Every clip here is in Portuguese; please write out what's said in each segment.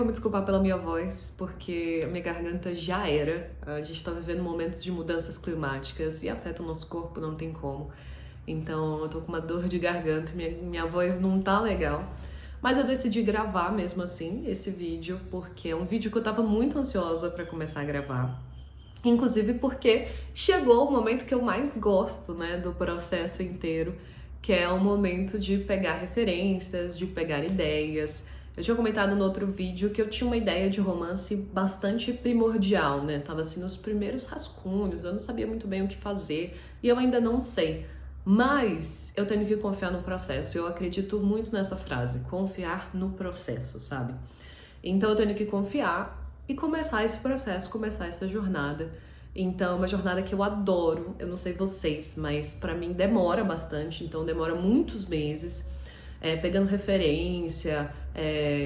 me desculpar pela minha voz, porque a minha garganta já era. A gente tá vivendo momentos de mudanças climáticas e afeta o nosso corpo, não tem como. Então eu tô com uma dor de garganta, minha voz não tá legal. Mas eu decidi gravar mesmo assim esse vídeo, porque é um vídeo que eu tava muito ansiosa pra começar a gravar. Inclusive porque chegou o momento que eu mais gosto, né, do processo inteiro, que é o momento de pegar referências, de pegar ideias. Eu tinha comentado no outro vídeo que eu tinha uma ideia de romance bastante primordial, né? Tava assim nos primeiros rascunhos, eu não sabia muito bem o que fazer e eu ainda não sei. Mas eu tenho que confiar no processo. Eu acredito muito nessa frase, confiar no processo, sabe? Então eu tenho que confiar e começar esse processo, começar essa jornada. Então, é uma jornada que eu adoro. Eu não sei vocês, mas pra mim demora bastante, então demora muitos meses, pegando referência,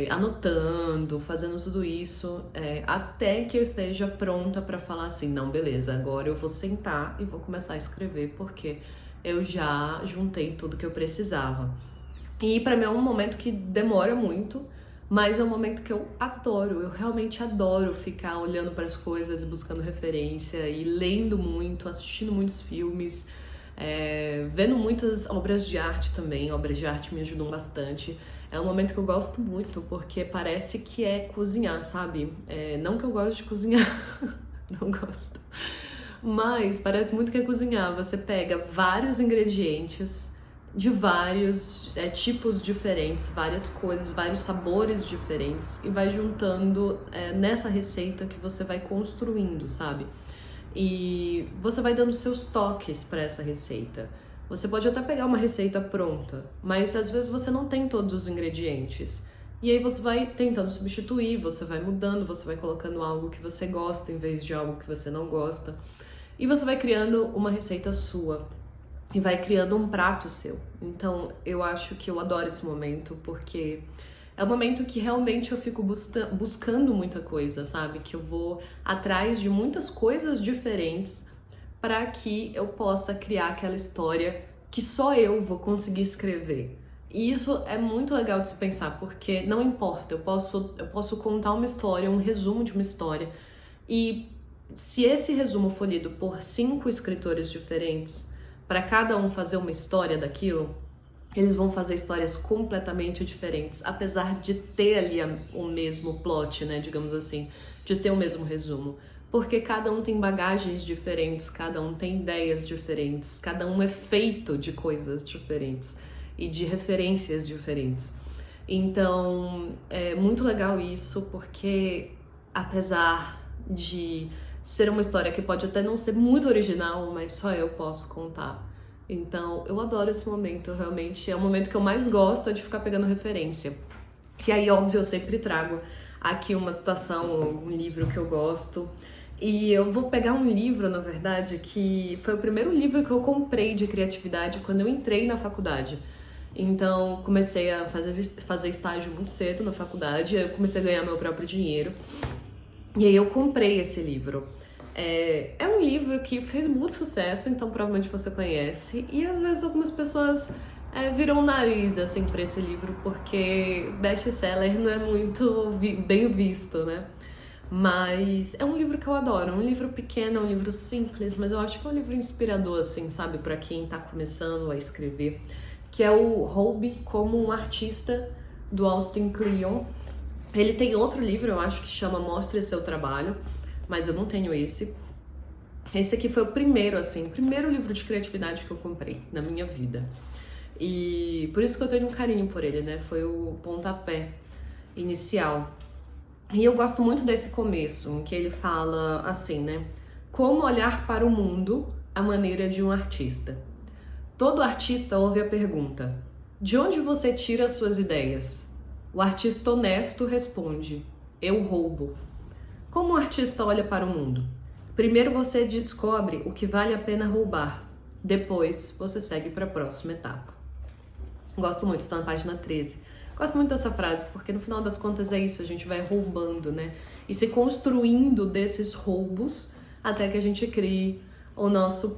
anotando, fazendo tudo isso, até que eu esteja pronta pra falar assim, não, beleza, agora eu vou sentar e vou começar a escrever, porque eu já juntei tudo que eu precisava. E pra mim é um momento que demora muito, mas é um momento que eu adoro. Eu realmente adoro ficar olhando para as coisas, buscando referência e lendo muito, assistindo muitos filmes, vendo muitas obras de arte também. Obras de arte me ajudam bastante. É um momento que eu gosto muito, porque parece que é cozinhar, sabe? Não que eu goste de cozinhar, não gosto. Mas parece muito que é cozinhar. Você pega vários ingredientes de vários tipos diferentes, várias coisas, vários sabores diferentes e vai juntando nessa receita que você vai construindo, sabe? E você vai dando seus toques para essa receita. Você pode até pegar uma receita pronta, mas às vezes você não tem todos os ingredientes. E aí você vai tentando substituir, você vai mudando, você vai colocando algo que você gosta em vez de algo que você não gosta. E você vai criando uma receita sua e vai criando um prato seu. Então, eu acho que eu adoro esse momento, porque é um momento que realmente eu fico buscando muita coisa, sabe? Que eu vou atrás de muitas coisas diferentes para que eu possa criar aquela história que só eu vou conseguir escrever. E isso é muito legal de se pensar, porque não importa, eu posso contar uma história, um resumo de uma história, e se esse resumo for lido por 5 escritores diferentes, para cada um fazer uma história daquilo, eles vão fazer histórias completamente diferentes, apesar de ter ali o mesmo plot, né, digamos assim, de ter o mesmo resumo. Porque cada um tem bagagens diferentes, cada um tem ideias diferentes, cada um é feito de coisas diferentes e de referências diferentes. Então, é muito legal isso, porque apesar de ser uma história que pode até não ser muito original, mas só eu posso contar. Então, eu adoro esse momento, realmente é o momento que eu mais gosto, é de ficar pegando referência. E aí, óbvio, eu sempre trago aqui uma citação, um livro que eu gosto. E eu vou pegar um livro, na verdade, que foi o primeiro livro que eu comprei de criatividade quando eu entrei na faculdade. Então, comecei a fazer estágio muito cedo na faculdade, eu comecei a ganhar meu próprio dinheiro. E aí eu comprei esse livro. É um livro que fez muito sucesso, então provavelmente você conhece. E às vezes algumas pessoas viram o nariz assim pra esse livro, porque best-seller não é muito bem visto, né? Mas é um livro que eu adoro, é um livro pequeno, é um livro simples, mas eu acho que é um livro inspirador, assim, sabe? Pra quem tá começando a escrever. Que é o Roube como um Artista, do Austin Kleon. Ele tem outro livro, eu acho que chama Mostre Seu Trabalho, mas eu não tenho esse. Esse aqui foi o primeiro, assim, o primeiro livro de criatividade que eu comprei na minha vida. E por isso que eu tenho um carinho por ele, né? Foi o pontapé inicial. E eu gosto muito desse começo, em que ele fala assim, né? Como olhar para o mundo à maneira de um artista. Todo artista ouve a pergunta: de onde você tira as suas ideias? O artista honesto responde: eu roubo. Como o artista olha para o mundo? Primeiro você descobre o que vale a pena roubar. Depois você segue para a próxima etapa. Gosto muito, está na página 13. Gosto muito dessa frase, porque no final das contas é isso, a gente vai roubando, né? E se construindo desses roubos até que a gente crie nossa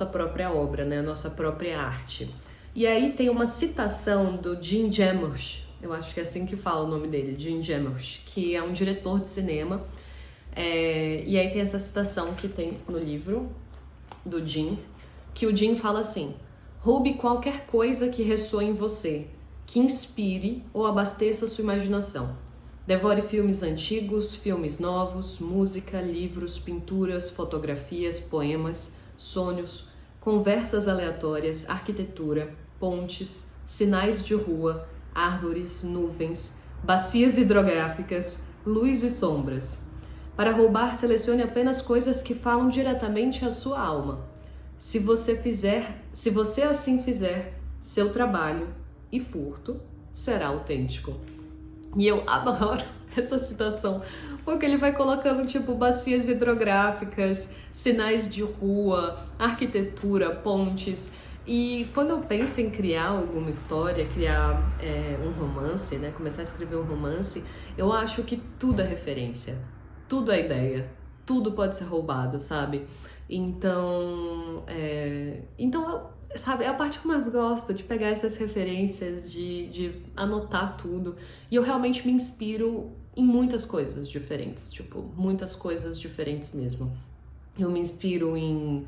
própria obra, né? A nossa própria arte. E aí tem uma citação do Jim Jarmusch, eu acho que é assim que fala o nome dele, Jim Jarmusch, que é um diretor de cinema. E aí tem essa citação que tem no livro do Jim, que o Jim fala assim: roube qualquer coisa que ressoe em você, que inspire ou abasteça sua imaginação. Devore filmes antigos, filmes novos, música, livros, pinturas, fotografias, poemas, sonhos, conversas aleatórias, arquitetura, pontes, sinais de rua, árvores, nuvens, bacias hidrográficas, luz e sombras. Para roubar, selecione apenas coisas que falam diretamente à sua alma. Se você assim fizer, seu trabalho e furto será autêntico. E eu adoro essa citação, porque ele vai colocando tipo bacias hidrográficas, sinais de rua, arquitetura, pontes. E quando eu penso em criar alguma história, criar um romance, né, começar a escrever um romance, eu acho que tudo é referência, tudo é ideia, tudo pode ser roubado, sabe? Então, sabe, é a parte que eu mais gosto, de pegar essas referências, de anotar tudo. E eu realmente me inspiro em muitas coisas diferentes, tipo, muitas coisas diferentes mesmo. Eu me inspiro em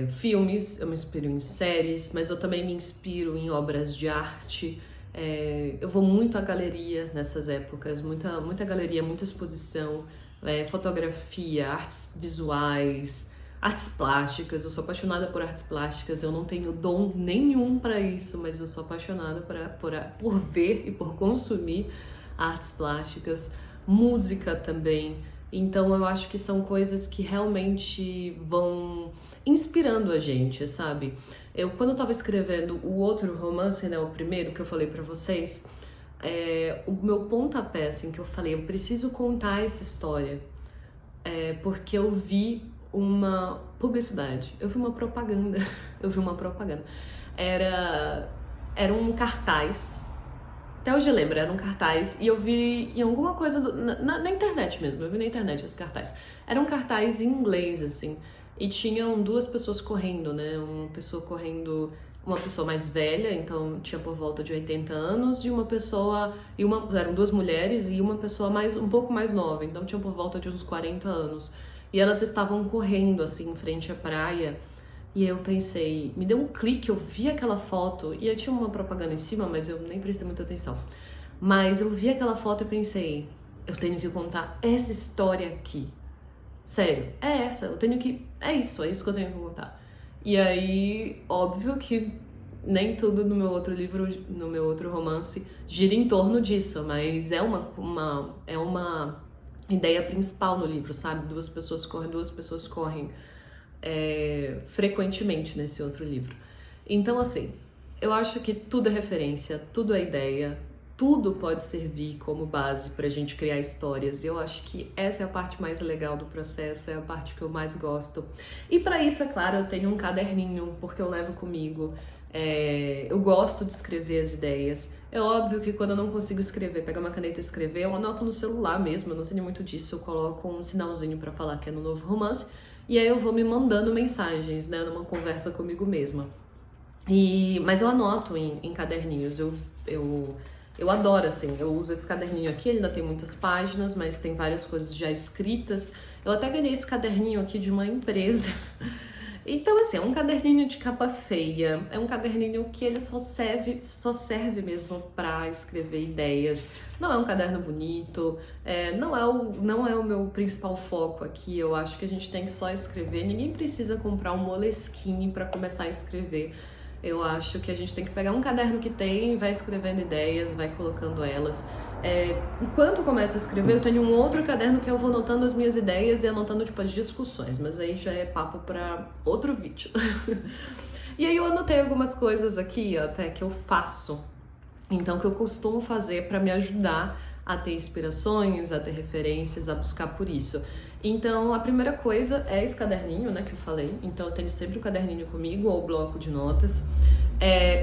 filmes, eu me inspiro em séries, mas eu também me inspiro em obras de arte. Eu vou muito à galeria nessas épocas, muita galeria, muita exposição, fotografia, artes visuais, artes plásticas. Eu sou apaixonada por artes plásticas, eu não tenho dom nenhum para isso, mas eu sou apaixonada por ver e por consumir artes plásticas, música também. Então eu acho que são coisas que realmente vão inspirando a gente, sabe? Quando eu tava escrevendo o outro romance, né, o primeiro que eu falei pra vocês, o meu pontapé, assim, que eu falei, eu preciso contar essa história, porque eu vi uma publicidade, eu vi uma propaganda, Era um cartaz, até hoje eu lembro, era um cartaz, e eu vi em alguma coisa, na internet mesmo, eu vi na internet esse cartaz. Era um cartaz em inglês, assim, e tinham duas pessoas correndo, né, uma pessoa mais velha, então tinha por volta de 80 anos, eram duas mulheres e uma pessoa um pouco mais nova, então tinha por volta de uns 40 anos. E elas estavam correndo, assim, em frente à praia. E eu pensei, me deu um clique, eu vi aquela foto, e eu tinha uma propaganda em cima, mas eu nem prestei muita atenção. Mas eu vi aquela foto e pensei, eu tenho que contar essa história aqui. Sério, é isso que eu tenho que contar. E aí, óbvio que nem tudo no meu outro livro, no meu outro romance, gira em torno disso, mas é uma ideia principal no livro, sabe? Duas pessoas correm frequentemente nesse outro livro. Então, assim, eu acho que tudo é referência, tudo é ideia, tudo pode servir como base pra gente criar histórias. E eu acho que essa é a parte mais legal do processo, é a parte que eu mais gosto. E pra isso, é claro, eu tenho um caderninho, porque eu levo comigo. Eu gosto de escrever as ideias. É óbvio que quando eu não consigo escrever, pegar uma caneta e escrever, eu anoto no celular mesmo, eu não tenho muito disso, eu coloco um sinalzinho pra falar que é no novo romance. E aí eu vou me mandando mensagens, né, numa conversa comigo mesma. Mas eu anoto em caderninhos, eu adoro, assim, eu uso esse caderninho aqui, ele ainda tem muitas páginas, mas tem várias coisas já escritas. Eu até ganhei esse caderninho aqui de uma empresa. Então, assim, é um caderninho de capa feia, é um caderninho que ele só serve mesmo pra escrever ideias. Não é um caderno bonito, não é o meu principal foco aqui. Eu acho que a gente tem que só escrever, ninguém precisa comprar um Moleskine pra começar a escrever. Eu acho que a gente tem que pegar um caderno que tem, vai escrevendo ideias, vai colocando elas. Enquanto eu começo a escrever, eu tenho um outro caderno que eu vou anotando as minhas ideias e anotando tipo as discussões, mas aí já é papo pra outro vídeo. E aí eu anotei algumas coisas aqui, ó, até que eu faço, então que eu costumo fazer pra me ajudar a ter inspirações, a ter referências, a buscar por isso. Então a primeira coisa é esse caderninho, né, que eu falei. Então eu tenho sempre o caderninho comigo ou o bloco de notas.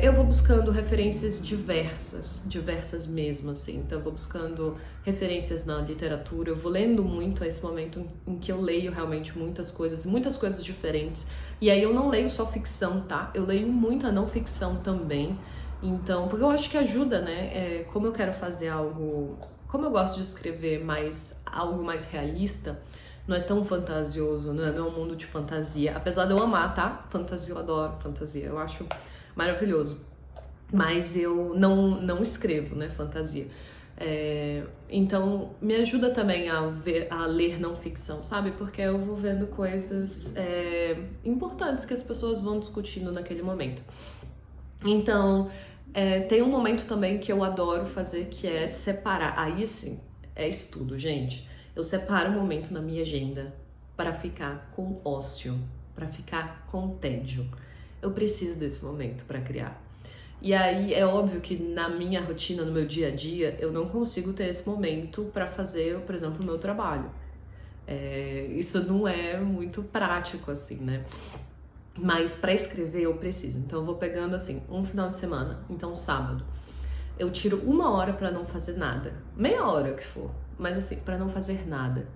Eu vou buscando referências diversas mesmo, assim. Então eu vou buscando referências na literatura, eu vou lendo muito a esse momento em que eu leio realmente muitas coisas diferentes. E aí eu não leio só ficção, tá? Eu leio muita não ficção também. Então, porque eu acho que ajuda, né? Como eu quero fazer algo, como eu gosto de escrever algo mais realista, não é tão fantasioso, não é um mundo de fantasia. Apesar de eu amar, tá? Fantasia, eu adoro fantasia, eu acho maravilhoso. Mas eu não escrevo, né, fantasia. Então, me ajuda também a ler não ficção, sabe? Porque eu vou vendo coisas importantes que as pessoas vão discutindo naquele momento. Então, tem um momento também que eu adoro fazer, que é separar. Aí sim, é estudo, gente. Eu separo um momento na minha agenda para ficar com ócio, para ficar com tédio. Eu preciso desse momento para criar. E aí é óbvio que na minha rotina, no meu dia a dia, eu não consigo ter esse momento para fazer, por exemplo, o meu trabalho. Isso não é muito prático, assim, né? Mas para escrever eu preciso. Então eu vou pegando assim, um final de semana, então sábado. Eu tiro 1 hora para não fazer nada. Meia hora que for, mas assim, para não fazer nada.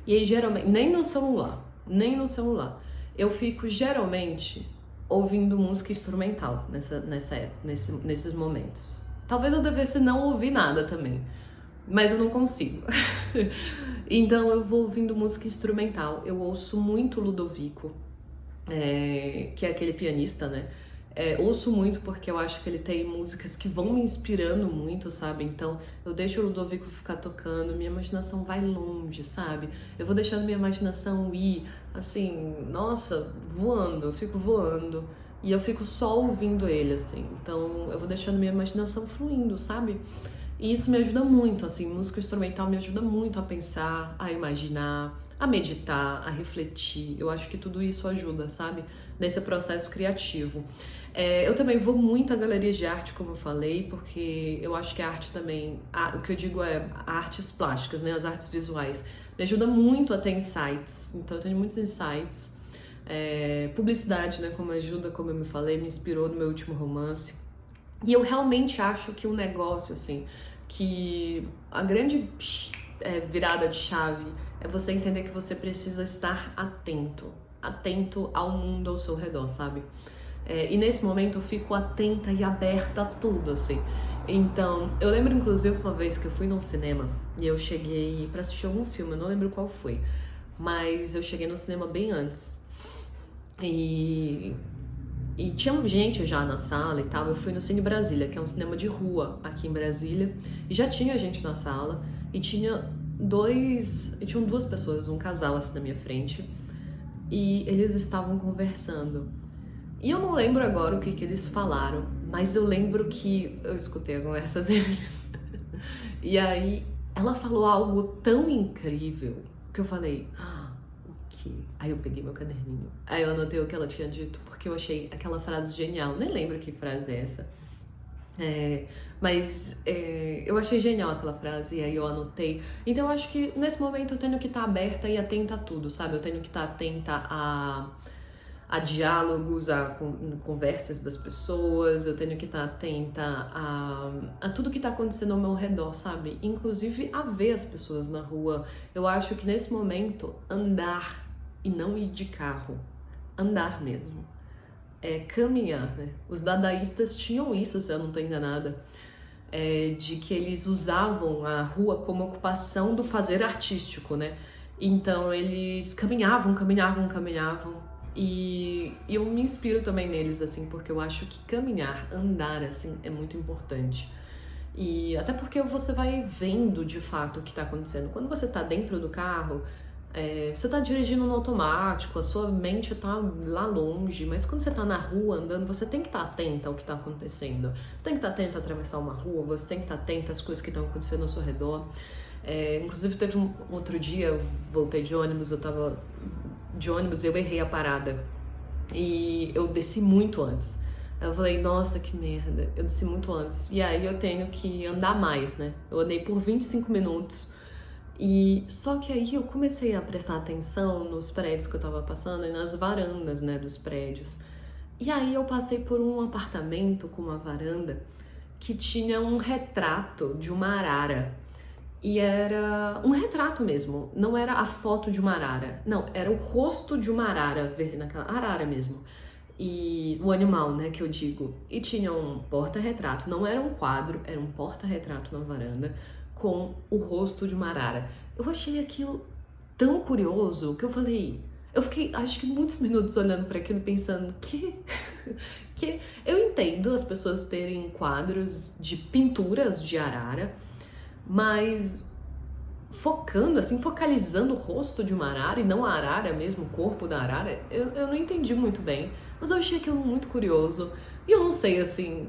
E aí geralmente, nem no celular. Eu fico geralmente ouvindo música instrumental nesses momentos. Talvez eu devesse não ouvir nada também, mas eu não consigo. Então eu vou ouvindo música instrumental. Eu ouço muito Ludovico, que é aquele pianista, né? Ouço muito porque eu acho que ele tem músicas que vão me inspirando muito, sabe? Então eu deixo o Ludovico ficar tocando, minha imaginação vai longe, sabe? Eu vou deixando minha imaginação ir, assim, nossa, voando, eu fico voando. E eu fico só ouvindo ele, assim. Então eu vou deixando minha imaginação fluindo, sabe? E isso me ajuda muito, assim, música instrumental me ajuda muito a pensar, a imaginar, a meditar, a refletir. Eu acho que tudo isso ajuda, sabe? Nesse processo criativo. Eu também vou muito a galerias de arte, como eu falei, porque eu acho que a arte também, o que eu digo é artes plásticas, né? As artes visuais, me ajuda muito a ter insights. Então eu tenho muitos insights. Publicidade, né? Como ajuda, como eu me falei, me inspirou no meu último romance. E eu realmente acho que um negócio, assim, que a grande virada de chave é você entender que você precisa estar atento ao mundo ao seu redor, sabe? E nesse momento eu fico atenta e aberta a tudo, assim. Então, eu lembro inclusive uma vez que eu fui num cinema e eu cheguei pra assistir algum filme, eu não lembro qual foi, mas eu cheguei no cinema bem antes. E tinha gente já na sala e tal. Eu fui no Cine Brasília, que é um cinema de rua aqui em Brasília, e já tinha gente na sala, e tinham duas pessoas, um casal assim na minha frente, e eles estavam conversando. E eu não lembro agora o que eles falaram, mas eu lembro que eu escutei a conversa deles. E aí ela falou algo tão incrível que eu falei, o quê? Aí eu peguei meu caderninho, aí eu anotei o que ela tinha dito, porque eu achei aquela frase genial. Nem lembro que frase é essa, mas eu achei genial aquela frase e aí eu anotei. Então eu acho que nesse momento eu tenho que estar aberta e atenta a tudo, sabe? Eu tenho que estar atenta a diálogos, a conversas das pessoas, eu tenho que estar atenta a tudo que está acontecendo ao meu redor, sabe? Inclusive a ver as pessoas na rua. Eu acho que nesse momento, andar e não ir de carro, andar mesmo, caminhar, né? Os dadaístas tinham isso, se eu não estou enganada, de que eles usavam a rua como ocupação do fazer artístico, né? Então eles caminhavam. E eu me inspiro também neles, assim, porque eu acho que caminhar, andar, assim, é muito importante. E até porque você vai vendo de fato o que tá acontecendo. Quando você tá dentro do carro, você tá dirigindo no automático, a sua mente tá lá longe, mas quando você tá na rua andando, você tem que estar atenta ao que tá acontecendo. Você tem que estar atenta a atravessar uma rua, você tem que estar atenta às coisas que estão acontecendo ao seu redor. Inclusive teve um outro dia, eu voltei de ônibus, eu errei a parada e eu desci muito antes. Eu falei, nossa, que merda, eu desci muito antes. E aí eu tenho que andar mais, né? Eu andei por 25 minutos. E só que aí eu comecei a prestar atenção nos prédios que eu tava passando e nas varandas, né, dos prédios. E aí eu passei por um apartamento com uma varanda que tinha um retrato de uma arara. E era um retrato mesmo, não era a foto de uma arara, não, era o rosto de uma arara, naquela arara mesmo. E o animal, né, que eu digo. E tinha um porta-retrato, não era um quadro, era um porta-retrato na varanda com o rosto de uma arara. Eu achei aquilo tão curioso que eu fiquei acho que muitos minutos olhando para aquilo pensando que eu entendo as pessoas terem quadros de pinturas de arara, mas focando, assim, focalizando o rosto de uma arara e não a arara mesmo, o corpo da arara, eu não entendi muito bem, mas eu achei aquilo muito curioso e eu não sei, assim,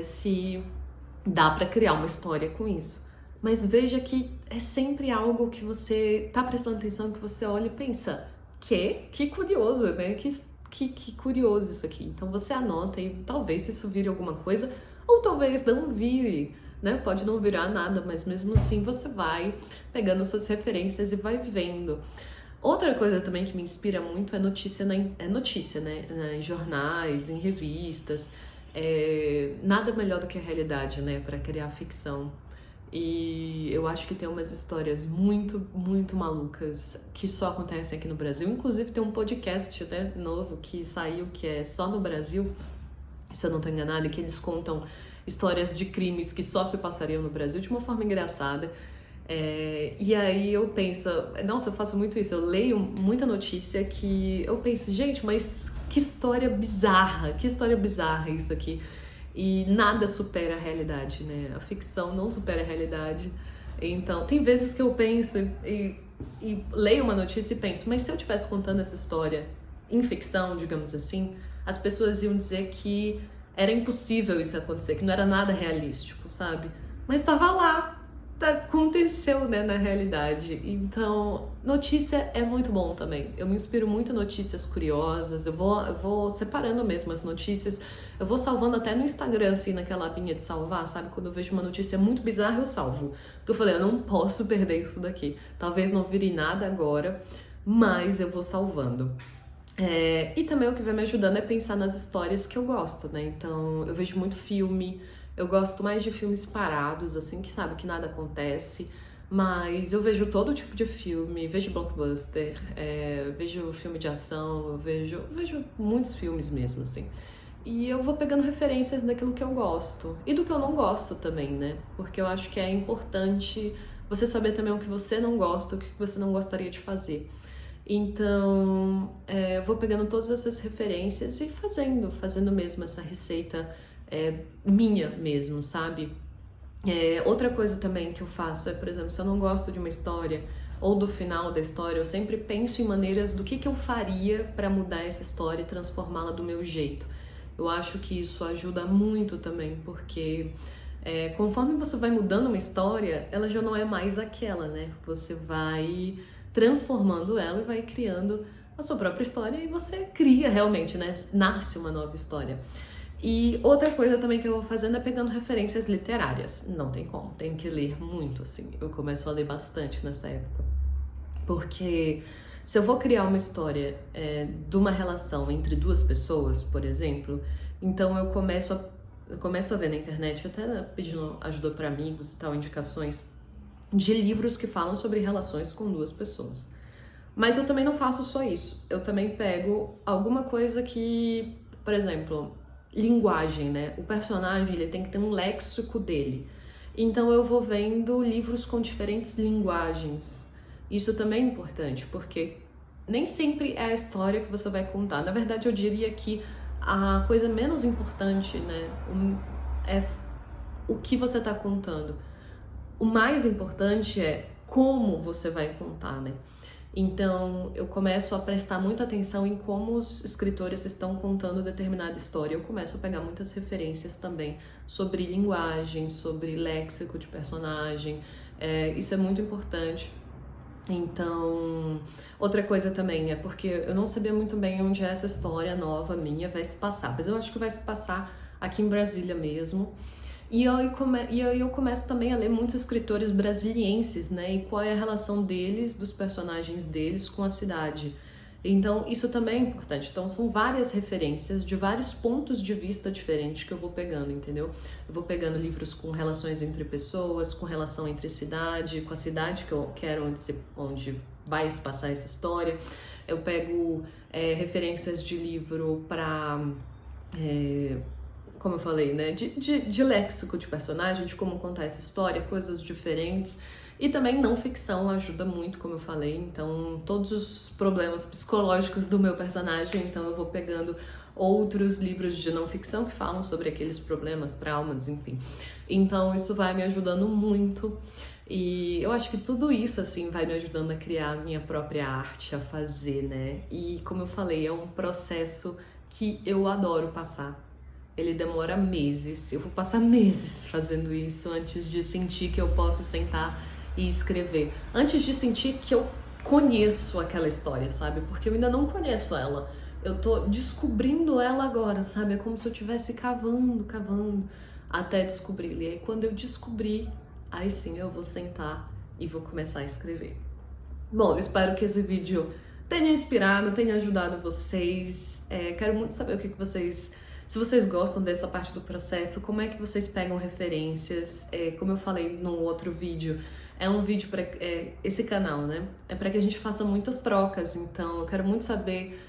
se dá pra criar uma história com isso. Mas veja que é sempre algo que você tá prestando atenção, que você olha e pensa, que curioso, né? Que curioso isso aqui. Então você anota e talvez isso vire alguma coisa, ou talvez não vire, né? Pode não virar nada, mas mesmo assim você vai pegando suas referências e vai vendo. Outra coisa também que me inspira muito é notícia, né? Em jornais, em revistas. Nada melhor do que a realidade, né? Para criar ficção. E eu acho que tem umas histórias muito, muito malucas que só acontecem aqui no Brasil. Inclusive tem um podcast, né, novo que saiu, que é só no Brasil, se eu não estou enganada, que eles contam histórias de crimes que só se passariam no Brasil de uma forma engraçada. E aí eu penso, nossa, eu faço muito isso, eu leio muita notícia que eu penso, gente, mas que história bizarra isso aqui. E nada supera a realidade, né? A ficção não supera a realidade. Então, tem vezes que eu penso e leio uma notícia e penso, mas se eu estivesse contando essa história em ficção, digamos assim, as pessoas iam dizer que era impossível isso acontecer, que não era nada realístico, sabe? Mas estava lá, aconteceu, né, na realidade. Então, notícia é muito bom também. Eu me inspiro muito em notícias curiosas, eu vou separando mesmo as notícias, eu vou salvando até no Instagram, assim, naquela abinha de salvar, sabe? Quando eu vejo uma notícia muito bizarra, eu salvo. Porque eu falei, eu não posso perder isso daqui. Talvez não vire nada agora, mas eu vou salvando. E também o que vai me ajudando é pensar nas histórias que eu gosto, né? Então, eu vejo muito filme, eu gosto mais de filmes parados, assim, que sabe que nada acontece, mas eu vejo todo tipo de filme, vejo blockbuster, vejo filme de ação, eu vejo muitos filmes mesmo, assim. E eu vou pegando referências daquilo que eu gosto e do que eu não gosto também, né? Porque eu acho que é importante você saber também o que você não gosta, o que você não gostaria de fazer. Então, eu vou pegando todas essas referências e fazendo mesmo essa receita minha mesmo, sabe? Outra coisa também que eu faço por exemplo, se eu não gosto de uma história ou do final da história, eu sempre penso em maneiras do que eu faria para mudar essa história e transformá-la do meu jeito. Eu acho que isso ajuda muito também, porque conforme você vai mudando uma história, ela já não é mais aquela, né? Você vai transformando ela e vai criando a sua própria história e você cria realmente, né? Nasce uma nova história. E outra coisa também que eu vou fazendo é pegando referências literárias. Não tem como, tem que ler muito, assim. Eu começo a ler bastante nessa época. Porque se eu vou criar uma história de uma relação entre duas pessoas, por exemplo, então eu começo a ver na internet, até pedindo ajuda para amigos e tal, indicações de livros que falam sobre relações com duas pessoas. Mas eu também não faço só isso. Eu também pego alguma coisa que, por exemplo, linguagem, né? O personagem, ele tem que ter um léxico dele. Então eu vou vendo livros com diferentes linguagens. Isso também é importante, porque nem sempre é a história que você vai contar. Na verdade, eu diria que a coisa menos importante, né, é o que você está contando. O mais importante é como você vai contar, né? Então, eu começo a prestar muita atenção em como os escritores estão contando determinada história. Eu começo a pegar muitas referências também sobre linguagem, sobre léxico de personagem. Isso é muito importante. Então, outra coisa também é porque eu não sabia muito bem onde essa história nova minha vai se passar, mas eu acho que vai se passar aqui em Brasília mesmo. E aí eu começo também a ler muitos escritores brasilienses, né? E qual é a relação deles, dos personagens deles com a cidade. Então, isso também é importante. Então, são várias referências de vários pontos de vista diferentes que eu vou pegando, entendeu? Eu vou pegando livros com relações entre pessoas, com relação entre cidade, com a cidade que eu quero onde vai se passar essa história. Eu pego referências de livro para, como eu falei, né, de léxico de personagem, de como contar essa história, coisas diferentes. E também não ficção ajuda muito, como eu falei, então todos os problemas psicológicos do meu personagem, então eu vou pegando outros livros de não ficção que falam sobre aqueles problemas, traumas, enfim. Então isso vai me ajudando muito e eu acho que tudo isso, assim, vai me ajudando a criar a minha própria arte, a fazer, né? E como eu falei, é um processo que eu adoro passar. Ele demora meses, eu vou passar meses fazendo isso antes de sentir que eu posso sentar e escrever. Antes de sentir que eu conheço aquela história, sabe? Porque eu ainda não conheço ela. Eu tô descobrindo ela agora, sabe? É como se eu estivesse cavando, cavando, até descobrir. E aí quando eu descobrir, aí sim eu vou sentar e vou começar a escrever. Bom, eu espero que esse vídeo tenha inspirado, tenha ajudado vocês. Quero muito saber o que vocês... Se vocês gostam dessa parte do processo, como é que vocês pegam referências? Como eu falei no outro vídeo, é um vídeo para esse canal, né? É para que a gente faça muitas trocas, então eu quero muito saber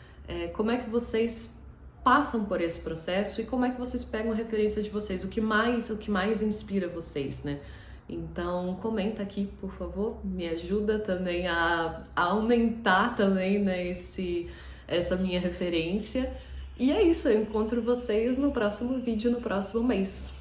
como é que vocês passam por esse processo e como é que vocês pegam a referência de vocês, o que mais inspira vocês, né? Então comenta aqui, por favor, me ajuda também a aumentar também, né, essa minha referência. E é isso, eu encontro vocês no próximo vídeo, no próximo mês.